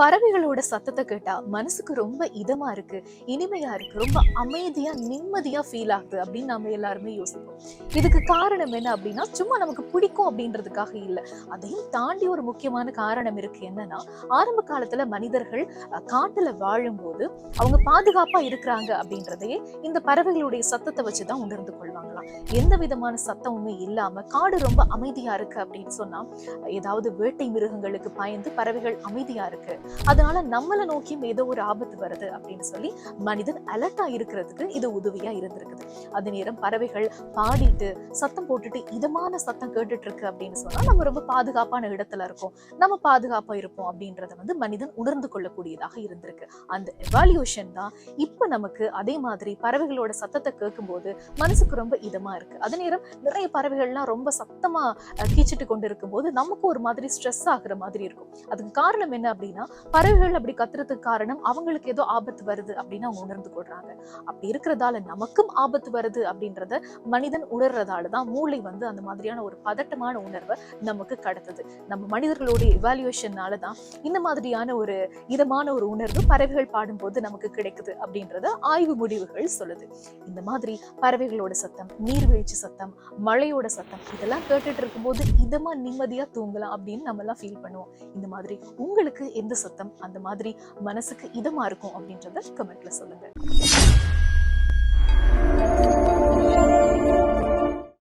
பறவைகளோட சத்தத்தை கேட்டா மனசுக்கு ரொம்ப இதமா இருக்கு, இனிமையா இருக்கு, ரொம்ப அமைதியா நிம்மதியா ஃபீல் ஆகுது அப்படின்னு நாம எல்லாருமே யோசிப்போம். இதுக்கு காரணம் என்ன அப்படின்னா, சும்மா நமக்கு பிடிக்கும் அப்படின்றதுக்காக இல்ல. அதையும் தாண்டி ஒரு முக்கியமான காரணம் இருக்கு. என்னன்னா, ஆரம்ப காலத்துல மனிதர்கள் காட்டுல வாழும்போது அவங்க பாதுகாப்பா இருக்கிறாங்க அப்படின்றதையே இந்த பறவைகளுடைய சத்தத்தை வச்சுதான் உணர்ந்து கொள்வாங்களாம். எந்த விதமான சத்தமுமே இல்லாம காடு ரொம்ப அமைதியா இருக்கு அப்படின்னு சொன்னா, ஏதாவது வேட்டை மிருகங்களுக்கு பயந்து பறவைகள் அமைதியா இருக்கு, அதனால நம்மள நோக்கியும் ஏதோ ஒரு ஆபத்து வருது அப்படின்னு சொல்லி மனிதன் அலர்ட்டா இருக்கிறதுக்கு இது உதவியா இருந்திருக்குது. அது நேரம் பறவைகள் பாடிட்டு சத்தம் போட்டுட்டு இதமான சத்தம் கேட்டுட்டு இருக்கு அப்படின்னு சொன்னா நம்ம ரொம்ப பாதுகாப்பான இடத்துல இருக்கோம், நம்ம பாதுகாப்பா இருப்போம் அப்படின்றத மனிதன் உணர்ந்து கொள்ளக்கூடியதாக இருந்திருக்கு. அந்த எவால்யூஷன் தான் இப்ப நமக்கு அதே மாதிரி பறவைகளோட சத்தத்தை கேட்கும் போது மனசுக்கு ரொம்ப இதமா இருக்கு. அதே நேரம் நிறைய பறவைகள்லாம் ரொம்ப சத்தமா கீச்சிட்டு கொண்டு இருக்கும் போது நமக்கு ஒரு மாதிரி ஸ்ட்ரெஸ் ஆகுற மாதிரி இருக்கும். அதுக்கு காரணம் என்ன அப்படின்னா, பறவைகள் அப்படி கத்துறதுக்கு காரணம் அவங்களுக்கு ஏதோ ஆபத்து வருது அப்படின்னு அவங்க உணர்ந்து கொள்றாங்க. அப்படி இருக்கிறதால நமக்கும் ஆபத்து வருது அப்படின்றத மனிதன் உணர்றதாலதான் மூளை அந்த மாதிரியான ஒரு பதட்டமான உணர்வை நமக்கு கடத்துது. நம்ம மனிதர்களுடைய இவாலுவேஷனாலதான் இந்த மாதிரியான ஒரு இதமான ஒரு உணர்வு பறவைகள் பாடும்போது நமக்கு கிடைக்குது அப்படின்றத ஆய்வு முடிவுகள் சொல்லுது. இந்த மாதிரி பறவைகளோட சத்தம், நீர்வீழ்ச்சி சத்தம், மழையோட சத்தம் இதெல்லாம் கேட்டுட்டு இருக்கும்போது இதமா நிம்மதியா தூங்கலாம் அப்படின்னு நம்ம எல்லாம் ஃபீல் பண்ணுவோம். இந்த மாதிரி உங்களுக்கு எந்த சத்தம் அந்த மாதிரி மனசுக்கு இதமா இருக்கும் அப்படின்றத கமெண்ட்ல சொல்லுங்க.